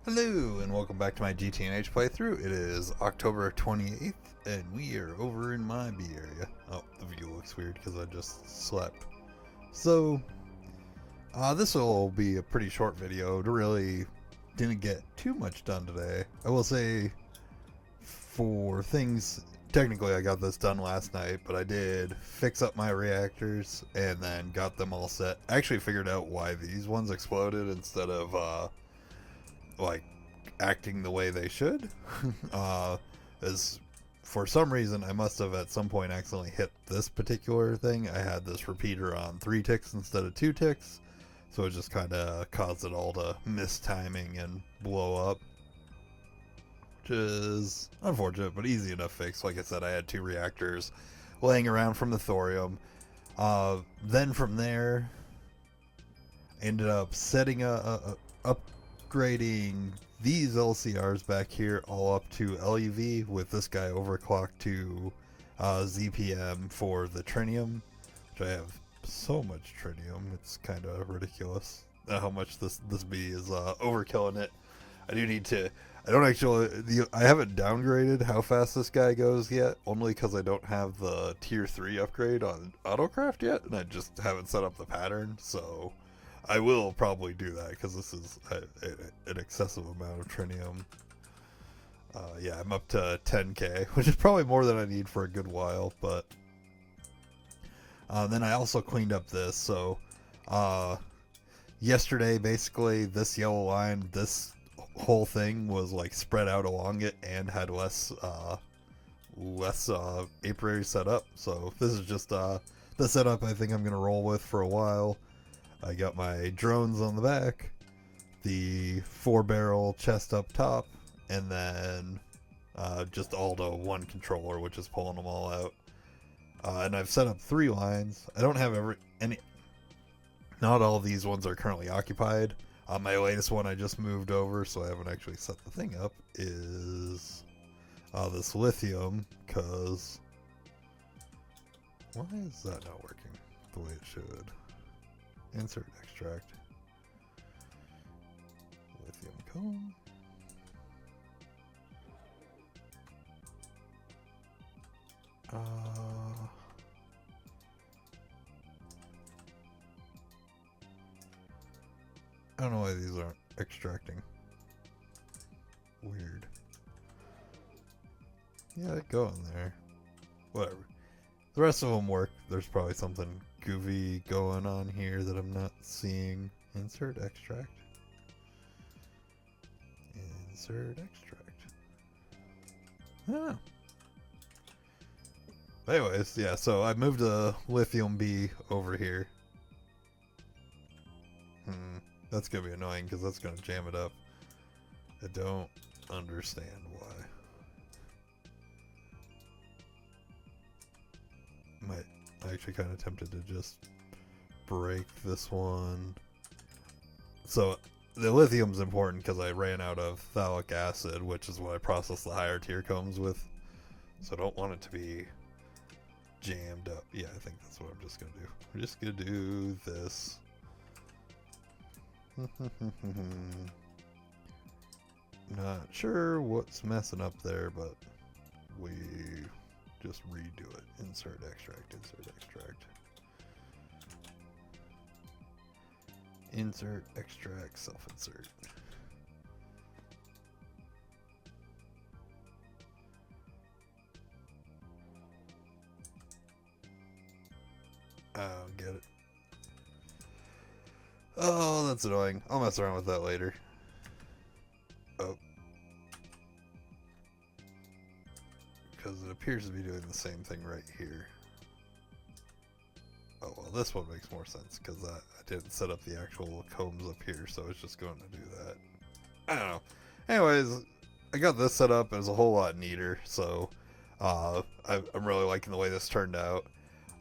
Hello and welcome back to my GTNH playthrough. It is October 28th and we are over in my B area. Oh, the view looks weird because I just slept. So, this will be a pretty short video. Really didn't get too much done today. I will say for things, technically I got this done last night, but I did fix up my reactors and then got them all set. I actually figured out why these ones exploded instead of, like acting the way they should. As for some reason I must have at some point accidentally hit this particular thing. I had this repeater on 3 ticks instead of 2 ticks, so it just kind of caused it all to miss timing and blow up, which is unfortunate but easy enough fix. Like I said, I had 2 reactors laying around from the thorium. Then from there ended up setting upgrading these LCRs back here all up to LUV with this guy overclocked to ZPM for the trinium, which I have so much trinium, it's kind of ridiculous how much this bee is overkilling it. I do need to, I haven't downgraded how fast this guy goes yet, only because I don't have the tier 3 upgrade on autocraft yet, and I just haven't set up the pattern, so I will probably do that because this is an excessive amount of trinium. Yeah, I'm up to 10k, which is probably more than I need for a good while, but then I also cleaned up this. So yesterday, basically, this yellow line, this whole thing was like spread out along it and had less apiary set up. So this is just the setup I think I'm going to roll with for a while. I got my drones on the back, the 4-barrel chest up top, and then just all to one controller, which is pulling them all out. And I've set up 3 lines. I don't have not all of these ones are currently occupied. My latest one I just moved over, so I haven't actually set the thing up, is this lithium, because why is that not working the way it should? Insert extract. Lithium comb. I don't know why these aren't extracting. Weird. Yeah, go in there. Whatever. The rest of them work. There's probably something goofy going on here that I'm not seeing. Insert extract. Insert extract. I don't know. Anyways, yeah, so I moved the lithium B over here. That's gonna be annoying because that's gonna jam it up. I don't understand why. Might actually kind of tempted to just break this one. So the lithium's important because I ran out of phthalic acid, which is what I process the higher tier combs with. So I don't want it to be jammed up. Yeah, I think that's what I'm just gonna do. We're just gonna do this. Not sure what's messing up there, but we just redo it. Insert extract, insert extract. Insert extract, self-insert. I don't get it. Oh, that's annoying. I'll mess around with that later. Oh. Because it appears to be doing the same thing right here. Oh, well, this one makes more sense because I didn't set up the actual combs up here, so it's just going to do that. I don't know. Anyways, I got this set up. It was a whole lot neater, so I'm really liking the way this turned out.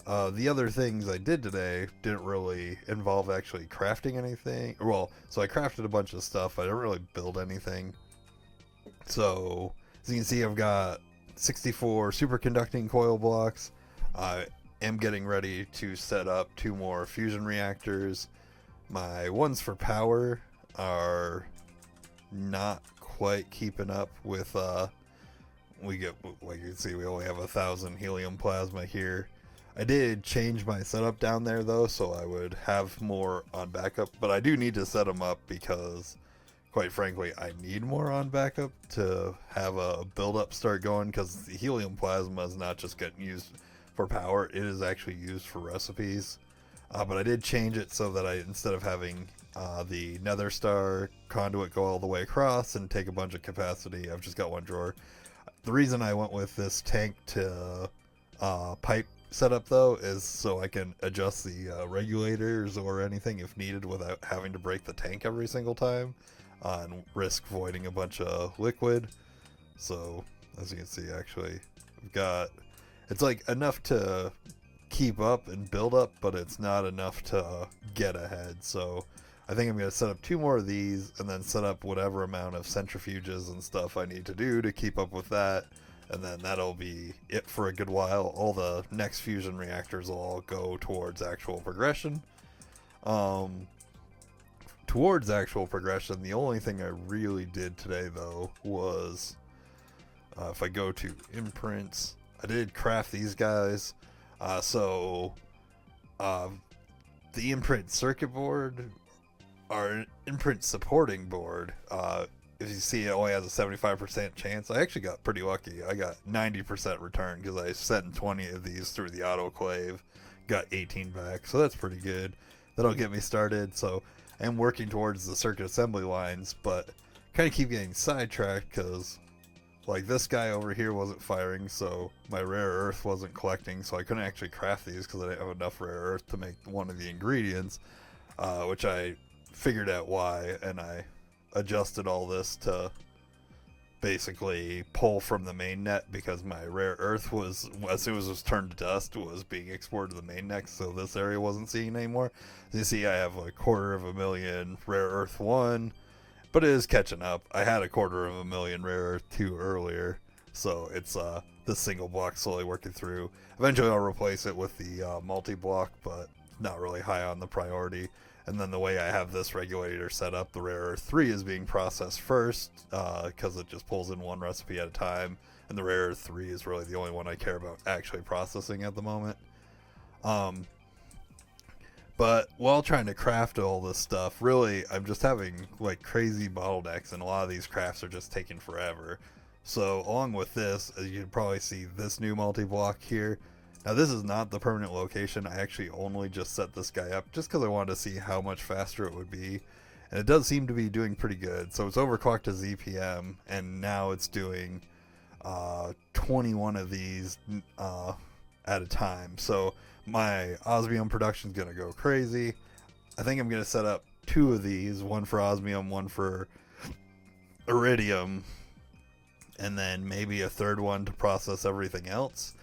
The other things I did today didn't really involve actually crafting anything. Well, so I crafted a bunch of stuff. I didn't really build anything. So, as you can see, I've got 64 superconducting coil blocks. I am getting ready to set up 2 more fusion reactors. My ones for power are not quite keeping up with, we get, like you can see, we only have 1,000 helium plasma here. I did change my setup down there though, so I would have more on backup, but I do need to set them up because, quite frankly, I need more on backup to have a build-up start going, because the helium plasma is not just getting used for power, it is actually used for recipes. But I did change it so that instead of having the nether star conduit go all the way across and take a bunch of capacity, I've just got one drawer. The reason I went with this tank to pipe setup though is so I can adjust the regulators or anything if needed without having to break the tank every single time and risk voiding a bunch of liquid. So as you can see, actually we've got, it's like enough to keep up and build up, but it's not enough to get ahead. So I think I'm going to set up 2 more of these and then set up whatever amount of centrifuges and stuff I need to do to keep up with that, and then that'll be it for a good while. All the next fusion reactors will all go towards actual progression. Towards actual progression, the only thing I really did today though was if I go to imprints, I did craft these guys. The imprint circuit board, our imprint supporting board, if you see, it only has a 75% chance. I actually got pretty lucky. I got 90% return because I sent 20 of these through the autoclave, got 18 back, so that's pretty good. That'll get me started. So I'm working towards the circuit assembly lines, but kind of keep getting sidetracked because, like, this guy over here wasn't firing, so my rare earth wasn't collecting, so I couldn't actually craft these because I didn't have enough rare earth to make one of the ingredients, which I figured out why, and I adjusted all this to basically pull from the main net because my rare earth was, as soon as it was turned to dust, was being exported to the main net, so this area wasn't seeing anymore. As you see, I have like 250,000 rare earth 1, but it is catching up. I had 250,000 rare earth 2 earlier, so it's this single block slowly working through. Eventually I'll replace it with the multi-block, but not really high on the priority. And then the way I have this regulator set up, the rare earth 3 is being processed first because it just pulls in one recipe at a time, and the rare earth 3 is really the only one I care about actually processing at the moment. But while trying to craft all this stuff, really I'm just having like crazy bottlenecks, and a lot of these crafts are just taking forever. So along with this, as you can probably see, this new multi-block here, now this is not the permanent location. I actually only just set this guy up just because I wanted to see how much faster it would be, and it does seem to be doing pretty good. So it's overclocked to ZPM, and now it's doing 21 of these at a time. So my osmium production is going to go crazy. I think I'm going to set up 2 of these, one for osmium, one for iridium, and then maybe a third one to process everything else.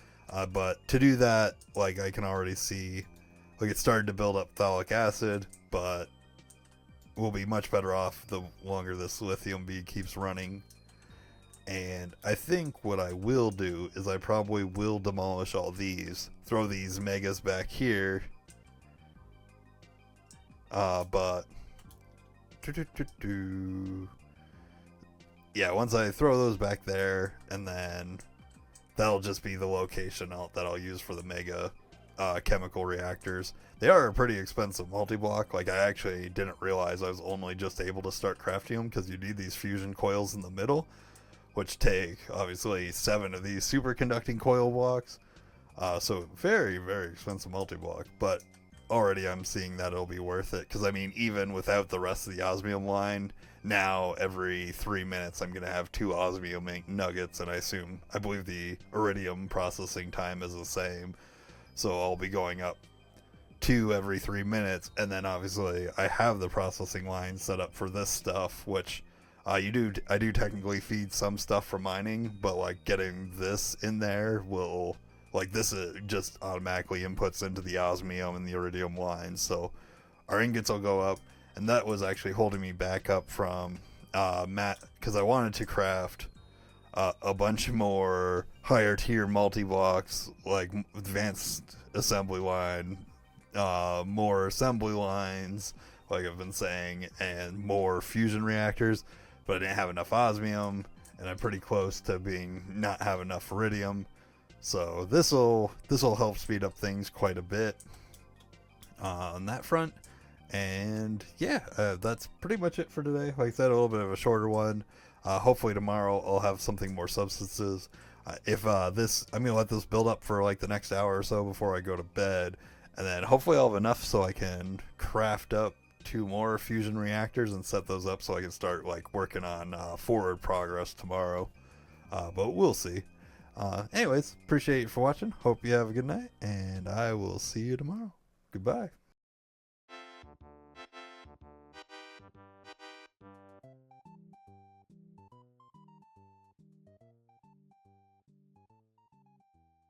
But to do that, like, I can already see, like, it started to build up phthalic acid, but we'll be much better off the longer this lithium bead keeps running. And I think what I will do is I probably will demolish all these, throw these megas back here, but yeah, once I throw those back there, and then that'll just be the location that I'll use for the mega chemical reactors. They are a pretty expensive multi-block. Like, I actually didn't realize I was only just able to start crafting them because you need these fusion coils in the middle, which take obviously 7 of these superconducting coil blocks. So very, very expensive multi-block, but already I'm seeing that it'll be worth it, because I mean, even without the rest of the osmium line, now every 3 minutes I'm going to have 2 osmium nuggets, and I believe the iridium processing time is the same, so I'll be going up 2 every 3 minutes. And then obviously I have the processing line set up for this stuff, which I do technically feed some stuff for mining, but like getting this in there will, like, this just automatically inputs into the osmium and the iridium lines, so our ingots will go up. And that was actually holding me back up from Matt, because I wanted to craft a bunch more higher tier multi-blocks, like advanced assembly line, more assembly lines, like I've been saying, and more fusion reactors. but I didn't have enough osmium, and I'm pretty close to being not have enough iridium. So this'll help speed up things quite a bit on that front. And yeah, that's pretty much it for today. Like I said, a little bit of a shorter one. Hopefully tomorrow I'll have something more substances. If this, I'm gonna let this build up for like the next hour or so before I go to bed, and then hopefully I'll have enough so I can craft up 2 more fusion reactors and set those up so I can start like working on forward progress tomorrow. But we'll see. Anyways, appreciate you for watching. Hope you have a good night, and I will see you tomorrow. Goodbye.